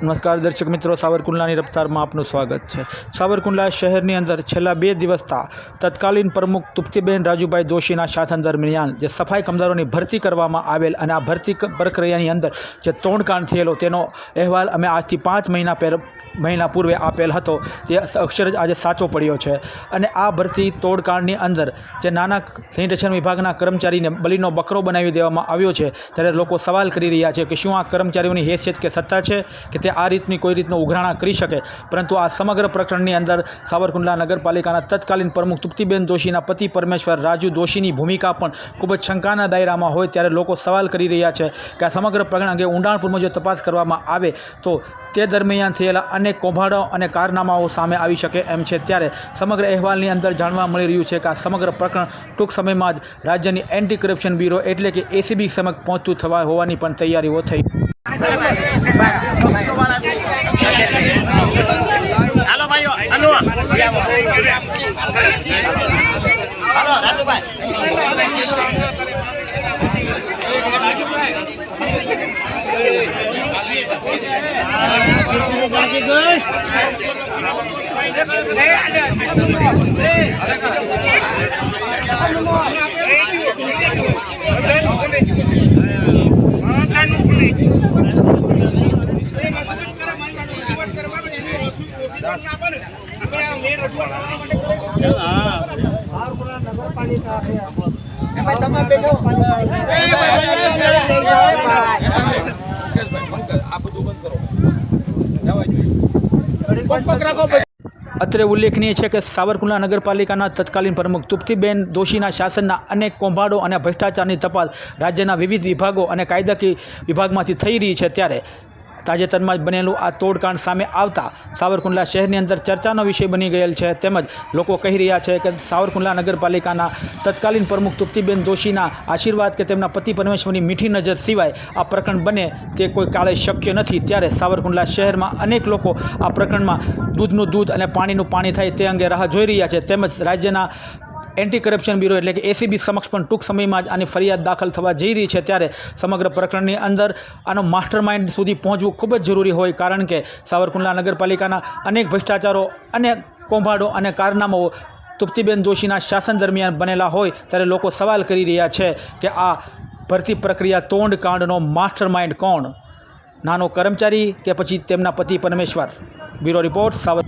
નમસ્કાર દર્શક મિત્રો, સાવરકુંડલાની રફતારમાં આપનું સ્વાગત છે। સાવરકુંડલા શહેરની અંદર છેલ્લા 2 દિવસથી તત્કાલીન પ્રમુખ તૃપ્તિબેન રાજુભાઈ દોશીના શાસન દરમિયાન જે સફાઈ કામદારોની ભરતી કરવામાં આવેલ અને આ ભરતી પ્રક્રિયાની અંદર જે તોડકાંડ થયેલો તેનો અહેવાલ અમે આજથી 5 મહિના પૂર્વે આપેલ હતો, તે અક્ષર જ આજે સાચો પડ્યો છે। અને આ ભરતી તોડકાંડની અંદર જે નાના સેનિટેશન વિભાગના કર્મચારીને બલીનો બકરો બનાવી દેવામાં આવ્યો છે, ત્યારે લોકો સવાલ કરી રહ્યા છે કે શું આ કર્મચારીઓની હેસિયત કે સત્તા છે કે તે આ રીતની કોઈ રીતનો ઉઘરાણા કરી શકે। પરંતુ આ સમગ્ર પ્રકરણની અંદર સાવરકુંડલા નગરપાલિકાના તત્કાલીન પ્રમુખ તૃપ્તિબેન દોશીના પતિ પરમેશ્વર રાજુ દોશીની ભૂમિકા પણ ખૂબ જ શંકાના દાયરામાં હોય, ત્યારે લોકો સવાલ કરી રહ્યા છે કે આ સમગ્ર પ્રકરણ અંગે ઊંડાણપૂર્વક જો તપાસ કરવામાં આવે તો તે દરમિયાન થયેલા અનેક કૌભાંડો અને કારનામાઓ સામે આવી શકે એમ છે। ત્યારે સમગ્ર અહેવાલની અંદર જાણવા મળી રહ્યું છે કે આ સમગ્ર પ્રકરણ ટૂંક સમયમાં જ રાજ્યની એન્ટી કરપ્શન બ્યુરો એટલે કે એસીબી સમક્ષ પહોંચતું થવા હોવાની પણ તૈયારીઓ થઈ। હાલો ભાઈઓ, હાલો હાલો રાજુભાઈ, અત્રે ઉલ્લેખનીય છે કે સાવરકુંડલા નગરપાલિકાના તત્કાલીન પ્રમુખ તૃપ્તિબેન દોશીના શાસનના અનેક કૌભાંડો અને ભ્રષ્ટાચારની તપાસ રાજ્યના વિવિધ વિભાગો અને કાયદાકીય વિભાગમાંથી થઈ રહી છે। ત્યારે તાજેતરમાં જ બનેલું આ તોડકાંડ સામે આવતા સાવરકુંડલા શહેરની અંદર ચર્ચાનો વિષય બની ગયેલ છે। તેમજ લોકો કહી રહ્યા છે કે સાવરકુંડલા નગરપાલિકાના તત્કાલીન પ્રમુખ તૃપ્તિબેન દોશીના આશીર્વાદ કે તેમના પતિ પરમેશ્વરની મીઠી નજર સિવાય આ પ્રકરણ બને તે કોઈ કાળે શક્ય નથી। ત્યારે સાવરકુંડલા શહેરમાં અનેક લોકો આ પ્રકરણમાં દૂધનું દૂધ અને પાણીનું પાણી થાય તે અંગે રાહ જોઈ રહ્યા છે। તેમજ રાજ્યના એન્ટી કરપ્શન બ્યુરો એટલે કે એસીબી સમક્ષ પણ ટૂંક સમયમાં જ આની ફરિયાદ દાખલ થવા જઈ રહી છે। ત્યારે સમગ્ર પ્રકરણની અંદર આનો માસ્ટર માઇન્ડ સુધી પહોંચવું ખૂબ જ જરૂરી હોય, કારણ કે સાવરકુંડલા નગરપાલિકાના અનેક ભ્રષ્ટાચારો અને કૌભાંડો અને કારનામાઓ તૃપ્તિબેન દોશીના શાસન દરમિયાન બનેલા હોય, ત્યારે લોકો સવાલ કરી રહ્યા છે કે આ ભરતી પ્રક્રિયા તોડકાંડનો માસ્ટર માઇન્ડ કોણ, નાનો કર્મચારી કે પછી તેમના પતિ પરમેશ્વર? બ્યુરો રિપોર્ટ સાવર